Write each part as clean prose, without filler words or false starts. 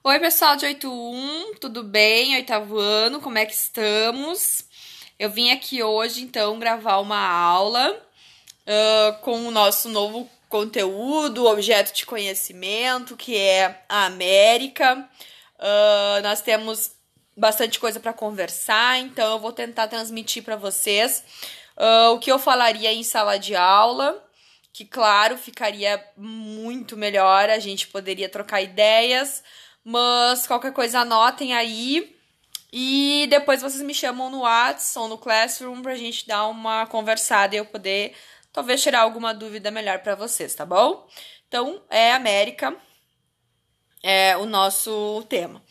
Oi, pessoal de 81, tudo bem? Oitavo ano, como é que estamos? Eu vim aqui hoje, então, gravar uma aula com o nosso novo conteúdo, objeto de conhecimento, que é a América. Nós temos bastante coisa para conversar, então eu vou tentar transmitir para vocês o que eu falaria em sala de aula, que, claro, ficaria muito melhor, a gente poderia trocar ideias, mas qualquer coisa anotem aí e depois vocês me chamam no WhatsApp ou no Classroom pra gente dar uma conversada e eu poder talvez tirar alguma dúvida melhor pra vocês, tá bom? Então, América é o nosso tema.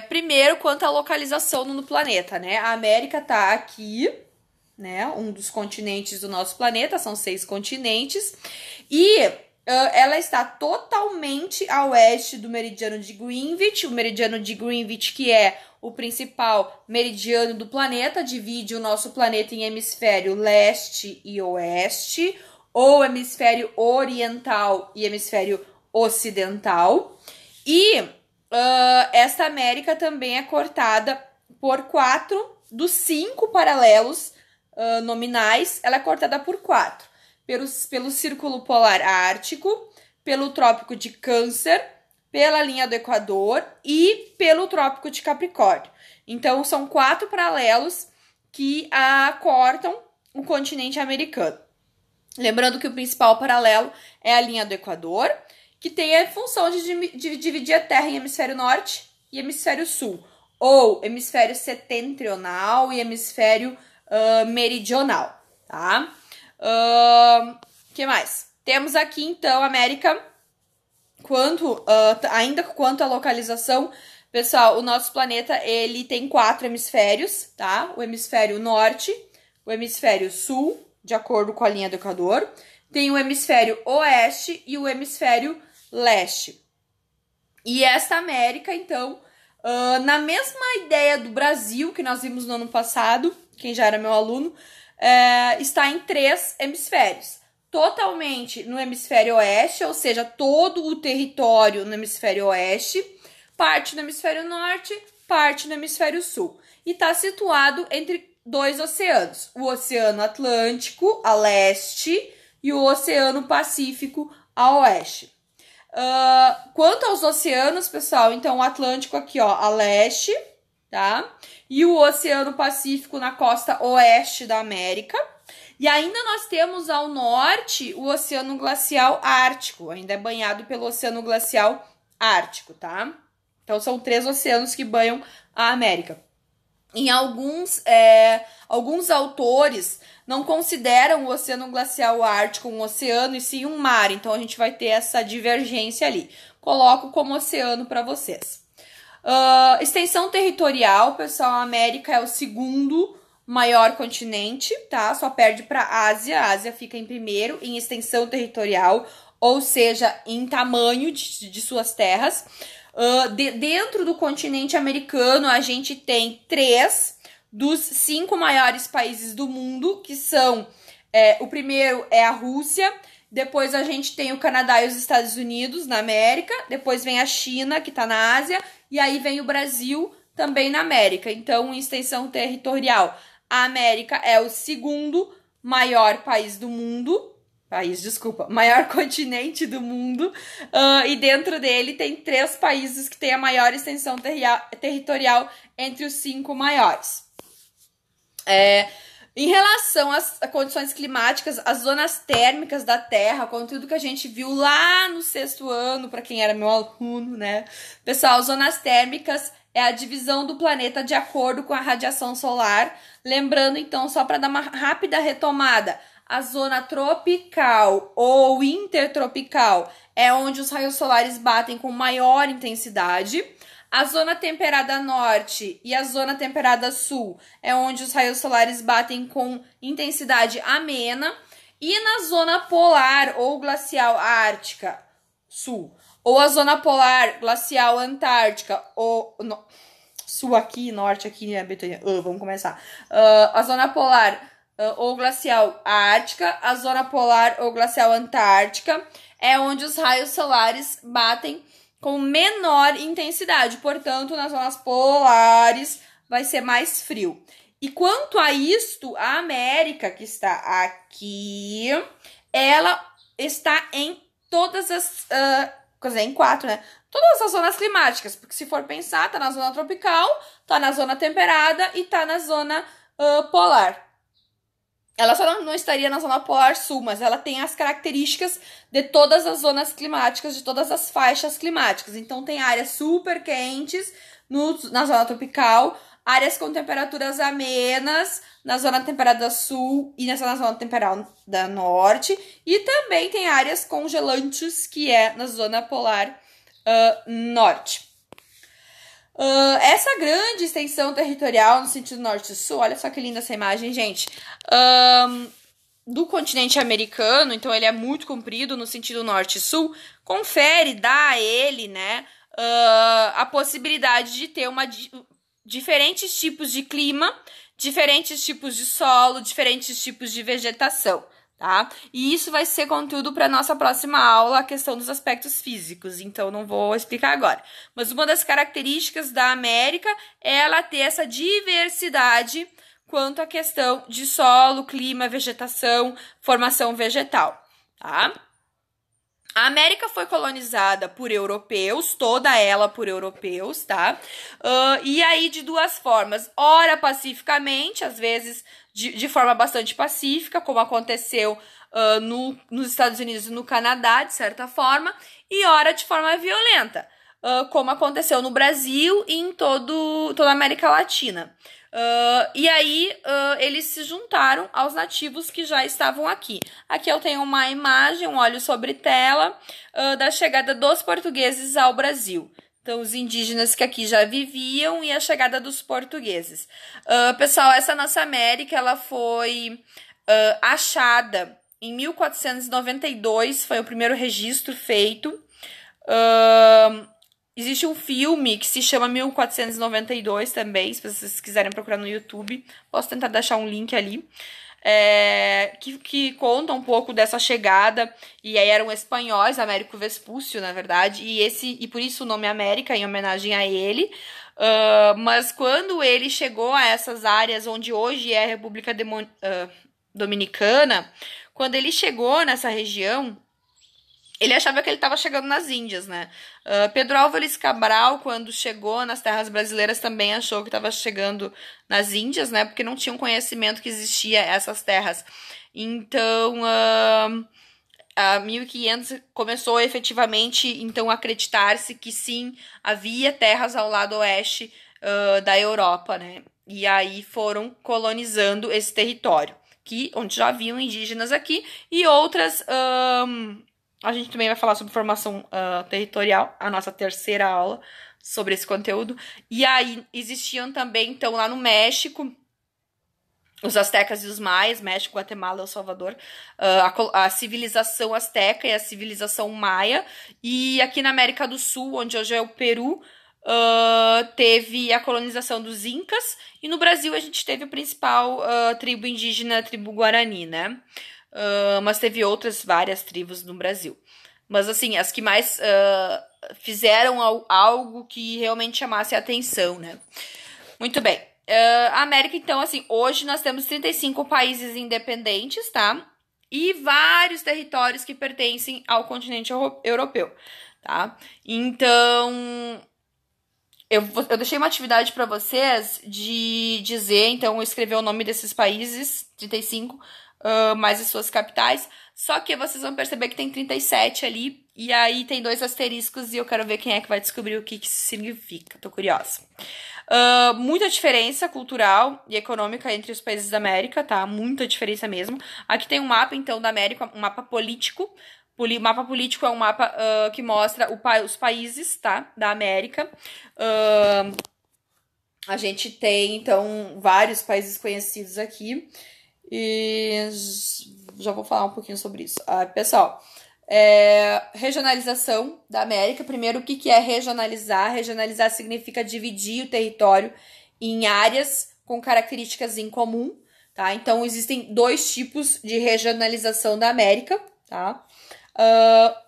Primeiro, quanto à localização no planeta, né? A América tá aqui, né? Um dos continentes do nosso planeta, são 6 continentes, e ela está totalmente a oeste do meridiano de Greenwich. O meridiano de Greenwich, que é o principal meridiano do planeta, divide o nosso planeta em hemisfério leste e oeste, ou hemisfério oriental e hemisfério ocidental. E esta América também é cortada por 4 dos 5 paralelos nominais. Ela é cortada por 4. Pelo Círculo Polar Ártico, pelo Trópico de Câncer, pela linha do Equador e pelo Trópico de Capricórnio. Então, são 4 paralelos que cortam o continente americano. Lembrando que o principal paralelo é a linha do Equador, que tem a função de dividir a Terra em hemisfério norte e hemisfério sul, ou hemisfério setentrional e hemisfério meridional, tá? Que mais? Temos aqui, então, América, ainda quanto à localização, pessoal, o nosso planeta, ele tem 4 hemisférios, tá? O hemisfério norte, o hemisfério sul, de acordo com a linha do Equador, tem o hemisfério oeste e o hemisfério leste. E esta América, então, na mesma ideia do Brasil, que nós vimos no ano passado, quem já era meu aluno, está em 3 hemisférios. Totalmente no hemisfério oeste, ou seja, todo o território no hemisfério oeste, parte no hemisfério norte, parte no hemisfério sul. E está situado entre 2 oceanos, o Oceano Atlântico, a leste, e o Oceano Pacífico, a oeste. Quanto aos oceanos, pessoal, então o Atlântico aqui, ó, a leste, tá? E o Oceano Pacífico na costa oeste da América. E ainda nós temos ao norte o Oceano Glacial Ártico, ainda é banhado pelo Oceano Glacial Ártico, tá? Então são 3 oceanos que banham a América. Em alguns autores não consideram o Oceano Glacial Ártico um oceano e sim um mar, então a gente vai ter essa divergência ali. Coloco como oceano para vocês. Extensão territorial, pessoal, a América é o segundo maior continente, tá? Só perde para a Ásia. A Ásia fica em primeiro em extensão territorial, ou seja, em tamanho de suas terras. Dentro do continente americano, a gente tem 3 dos 5 maiores países do mundo, que são, o primeiro é a Rússia, depois a gente tem o Canadá e os Estados Unidos na América, depois vem a China, que está na Ásia, e aí vem o Brasil, também na América. Então, em extensão territorial, a América é o segundo maior país do mundo, maior continente do mundo, e dentro dele tem 3 países que têm a maior extensão territorial entre os 5 maiores. Em relação às condições climáticas, as zonas térmicas da Terra, conteúdo que a gente viu lá no 6º ano, para quem era meu aluno, né? Pessoal, zonas térmicas é a divisão do planeta de acordo com a radiação solar. Lembrando, então, só para dar uma rápida retomada, a zona tropical ou intertropical é onde os raios solares batem com maior intensidade. A zona temperada norte e a zona temperada sul é onde os raios solares batem com intensidade amena. E na zona polar ou glacial ártica, sul, ou a zona polar glacial antártica, ou sul aqui, norte aqui, né, Betânia? Vamos começar. A zona polar ou glacial ártica, a zona polar ou glacial antártica é onde os raios solares batem com menor intensidade. Portanto, nas zonas polares vai ser mais frio. E quanto a isto, a América, que está aqui, ela está em todas as... quer dizer, em 4, né? Todas as zonas climáticas. Porque se for pensar, tá na zona tropical, tá na zona temperada e tá na zona polar. Ela só não estaria na zona polar sul, mas ela tem as características de todas as zonas climáticas, de todas as faixas climáticas. Então, tem áreas super quentes na zona tropical, áreas com temperaturas amenas na zona temperada sul e na zona temperada norte. E também tem áreas congelantes, que é na zona polar norte. Essa grande extensão territorial no sentido norte-sul, olha só que linda essa imagem, gente, do continente americano, então ele é muito comprido no sentido norte-sul, dá a ele, né, a possibilidade de ter diferentes tipos de clima, diferentes tipos de solo, diferentes tipos de vegetação. Tá? E isso vai ser conteúdo para nossa próxima aula, a questão dos aspectos físicos, então não vou explicar agora. Mas uma das características da América é ela ter essa diversidade quanto à questão de solo, clima, vegetação, formação vegetal, tá? A América foi colonizada por europeus, toda ela por europeus, tá? E aí de duas formas, ora pacificamente, às vezes de forma bastante pacífica, como aconteceu nos Estados Unidos e no Canadá, de certa forma, e ora de forma violenta, como aconteceu no Brasil e em toda a América Latina. E aí eles se juntaram aos nativos que já estavam aqui. Aqui eu tenho uma imagem, um óleo sobre tela, da chegada dos portugueses ao Brasil. Então, os indígenas que aqui já viviam e a chegada dos portugueses. Pessoal, essa nossa América, ela foi achada em 1492, foi o primeiro registro feito. Existe um filme que se chama 1492 também, se vocês quiserem procurar no YouTube. Posso tentar deixar um link ali. Que conta um pouco dessa chegada, e aí eram espanhóis, Américo Vespúcio, na verdade, e por isso o nome América, em homenagem a ele. Mas quando ele chegou a essas áreas onde hoje é a República Dominicana, quando ele chegou nessa região, ele achava que ele estava chegando nas Índias, né? Pedro Álvares Cabral, quando chegou nas terras brasileiras, também achou que estava chegando nas Índias, né? Porque não tinham conhecimento que existia essas terras. Então, a 1500 começou efetivamente, então, a acreditar-se que sim, havia terras ao lado oeste da Europa, né? E aí foram colonizando esse território, onde já haviam indígenas aqui, e outras... A gente também vai falar sobre formação territorial, a nossa terceira aula sobre esse conteúdo. E aí existiam também, então, lá no México, os astecas e os maias, México, Guatemala, El Salvador, a civilização asteca e a civilização maia. E aqui na América do Sul, onde hoje é o Peru, teve a colonização dos Incas. E no Brasil a gente teve a principal tribo indígena, a tribo Guarani, né? Mas teve várias tribos no Brasil. Mas, assim, as que mais fizeram algo que realmente chamasse a atenção, né? Muito bem. A América, então, assim, hoje nós temos 35 países independentes, tá? E vários territórios que pertencem ao continente europeu, tá? Então... Eu deixei uma atividade para vocês de dizer, então, escrever o nome desses países, 35, mais as suas capitais, só que vocês vão perceber que tem 37 ali, e aí tem 2 asteriscos, e eu quero ver quem é que vai descobrir o que isso significa, tô curiosa. Muita diferença cultural e econômica entre os países da América, tá? Muita diferença mesmo. Aqui tem um mapa, então, da América, um mapa político. O mapa político é um mapa que mostra os países, tá? Da América. A gente tem, então, vários países conhecidos aqui. E já vou falar um pouquinho sobre isso. Pessoal, regionalização da América. Primeiro, o que é regionalizar? Regionalizar significa dividir o território em áreas com características em comum, tá? Então, existem 2 tipos de regionalização da América, tá?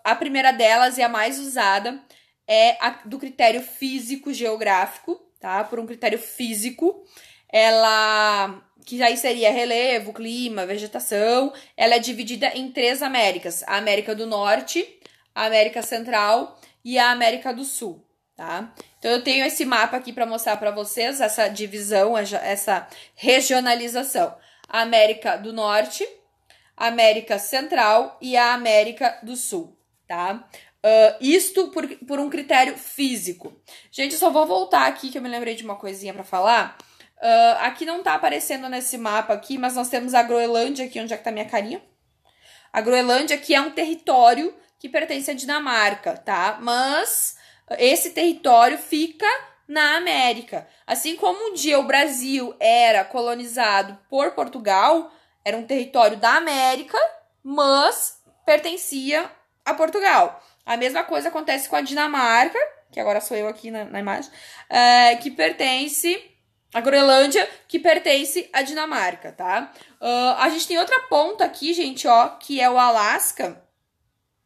A primeira delas e a mais usada é do critério físico-geográfico, tá? Por um critério físico, ela, que aí seria relevo, clima, vegetação, ela é dividida em 3 Américas: a América do Norte, a América Central e a América do Sul, tá? Então, eu tenho esse mapa aqui para mostrar para vocês essa divisão, essa regionalização: a América do Norte, a América Central e a América do Sul, tá? Isto por um critério físico. Gente, eu só vou voltar aqui que eu me lembrei de uma coisinha para falar. Aqui não tá aparecendo nesse mapa aqui, mas nós temos a Groenlândia aqui, onde é que tá minha carinha. A Groenlândia aqui é um território que pertence à Dinamarca, tá? Mas esse território fica na América. Assim como um dia o Brasil era colonizado por Portugal, era um território da América, mas pertencia a Portugal. A mesma coisa acontece com a Dinamarca, que agora sou eu aqui na imagem, que pertence a Groenlândia, que pertence à Dinamarca, tá? A gente tem outra ponta aqui, gente, ó, que é o Alasca.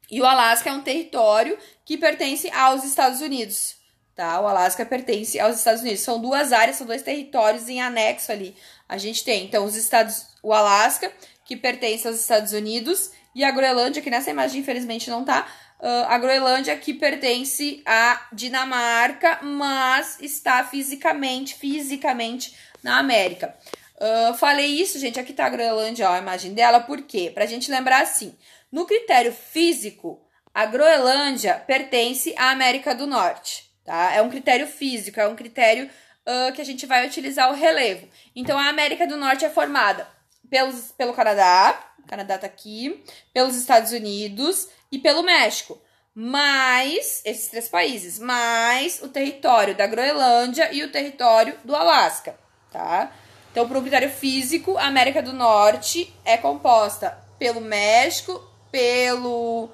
E o Alasca é um território que pertence aos Estados Unidos, tá? O Alasca pertence aos Estados Unidos. São 2 áreas, são 2 territórios em anexo ali. A gente tem, então, o Alasca, que pertence aos Estados Unidos, e a Groenlândia, que nessa imagem, infelizmente, não tá. A Groenlândia, que pertence à Dinamarca, mas está fisicamente na América. Falei isso, gente, aqui tá a Groenlândia, ó, a imagem dela, por quê? Pra gente lembrar assim, no critério físico, a Groenlândia pertence à América do Norte, tá? É um critério físico, é um critério que a gente vai utilizar o relevo. Então, a América do Norte é formada pelo Canadá, o Canadá tá aqui, pelos Estados Unidos e pelo México, mais esses 3 países, mais o território da Groenlândia e o território do Alasca, tá? Então, por um critério físico, a América do Norte é composta pelo México, pelo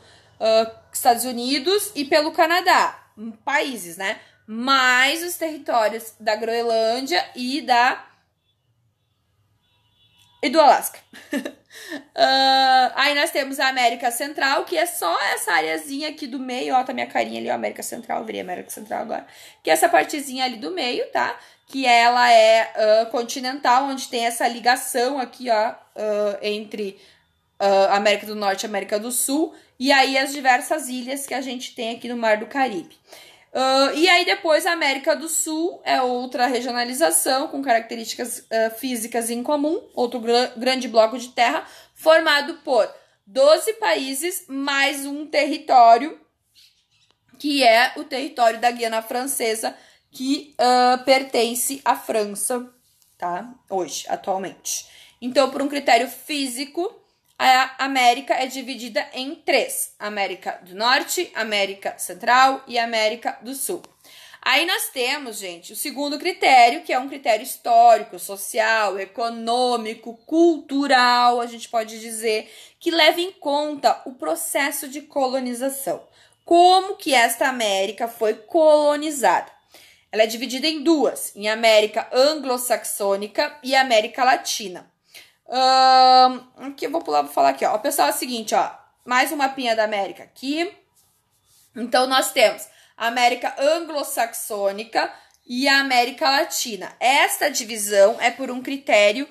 Estados Unidos e pelo Canadá, países, né? Mais os territórios da Groenlândia e do Alasca. Aí nós temos a América Central, que é só essa areazinha aqui do meio, ó, tá minha carinha ali, ó, América Central, eu virei América Central agora, que é essa partezinha ali do meio, tá? Que ela é continental, onde tem essa ligação aqui, ó, entre América do Norte e América do Sul, e aí as diversas ilhas que a gente tem aqui no Mar do Caribe. E aí depois a América do Sul é outra regionalização com características físicas em comum, outro grande bloco de terra, formado por 12 países mais um território, que é o território da Guiana Francesa, que pertence à França, tá? Hoje, atualmente. Então, por um critério físico, a América é dividida em 3. América do Norte, América Central e América do Sul. Aí nós temos, gente, o segundo critério, que é um critério histórico, social, econômico, cultural, a gente pode dizer, que leva em conta o processo de colonização. Como que esta América foi colonizada? Ela é dividida em 2, em América anglo-saxônica e América Latina. Aqui eu vou pular, vou falar aqui, ó. Pessoal, é o seguinte, ó. Mais um mapinha da América aqui. Então, nós temos a América anglo-saxônica e a América Latina. Esta divisão é por um critério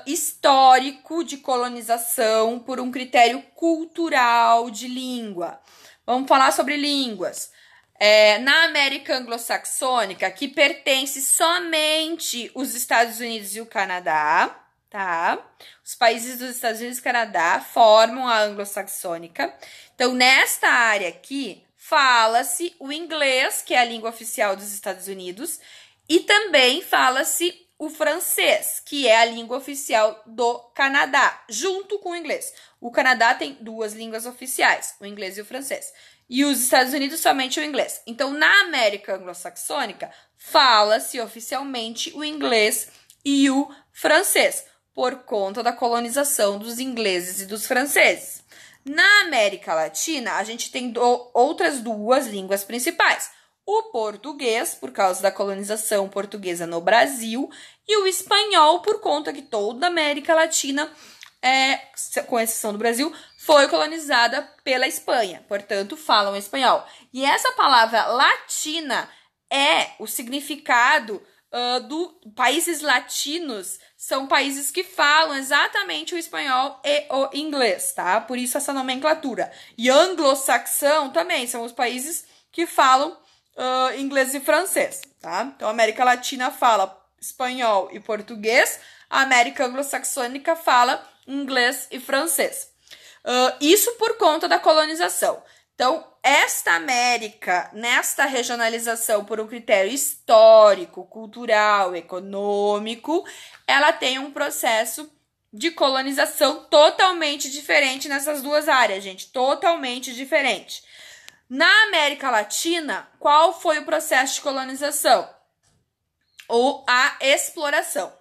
histórico de colonização, por um critério cultural de língua. Vamos falar sobre línguas. Na América anglo-saxônica, que pertence somente os Estados Unidos e o Canadá, tá? Os países dos Estados Unidos e Canadá formam a anglo-saxônica. Então, nesta área aqui, fala-se o inglês, que é a língua oficial dos Estados Unidos, e também fala-se o francês, que é a língua oficial do Canadá, junto com o inglês. O Canadá tem 2 línguas oficiais, o inglês e o francês. E os Estados Unidos somente o inglês. Então, na América anglo-saxônica, fala-se oficialmente o inglês e o francês, por conta da colonização dos ingleses e dos franceses. Na América Latina, a gente tem outras 2 línguas principais. O português, por causa da colonização portuguesa no Brasil, e o espanhol, por conta que toda a América Latina com exceção do Brasil, foi colonizada pela Espanha, portanto, falam espanhol. E essa palavra latina é o significado do países latinos, são países que falam exatamente o espanhol e o inglês, tá? Por isso essa nomenclatura. E anglo-saxão também são os países que falam inglês e francês, tá? Então, a América Latina fala espanhol e português, a América anglo-saxônica fala inglês e francês. Isso por conta da colonização. Então, esta América, nesta regionalização por um critério histórico, cultural, econômico, ela tem um processo de colonização totalmente diferente nessas duas áreas, gente, totalmente diferente. Na América Latina, qual foi o processo de colonização? Ou a exploração,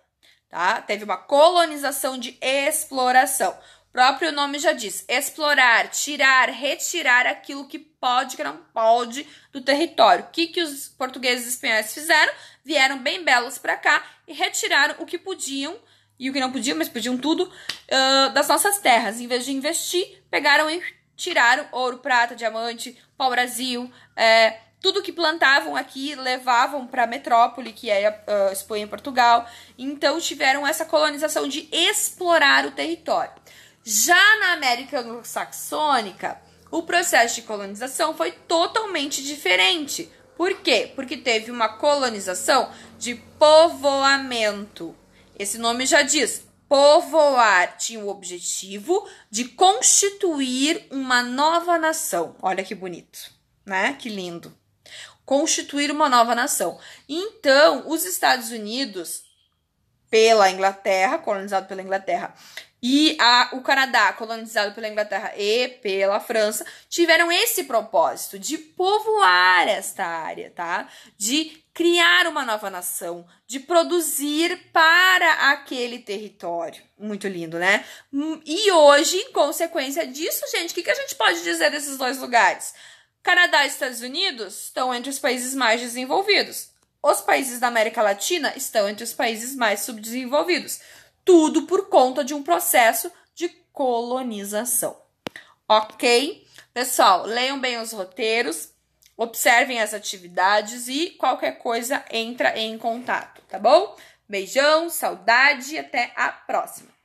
tá? Teve uma colonização de exploração. O próprio nome já diz, explorar, tirar, retirar aquilo que pode, que não pode do território. O que os portugueses e espanhóis fizeram? Vieram bem belos para cá e retiraram o que podiam e o que não podiam, mas podiam tudo, das nossas terras. Em vez de investir, pegaram e tiraram ouro, prata, diamante, pau-brasil, tudo que plantavam aqui levavam para a metrópole, que é a Espanha e Portugal. Então, tiveram essa colonização de explorar o território. Já na América anglo-saxônica, o processo de colonização foi totalmente diferente. Por quê? Porque teve uma colonização de povoamento. Esse nome já diz. Povoar tinha o objetivo de constituir uma nova nação. Olha que bonito, né? Que lindo. Constituir uma nova nação. Então, os Estados Unidos, pela Inglaterra, colonizado pela Inglaterra, e o Canadá, colonizado pela Inglaterra e pela França, tiveram esse propósito de povoar esta área, tá? De criar uma nova nação, de produzir para aquele território. Muito lindo, né? E hoje, em consequência disso, gente, o que a gente pode dizer desses dois lugares? Canadá e Estados Unidos estão entre os países mais desenvolvidos. Os países da América Latina estão entre os países mais subdesenvolvidos. Tudo por conta de um processo de colonização. Ok? Pessoal, leiam bem os roteiros, observem as atividades e qualquer coisa entra em contato, tá bom? Beijão, saudade e até a próxima!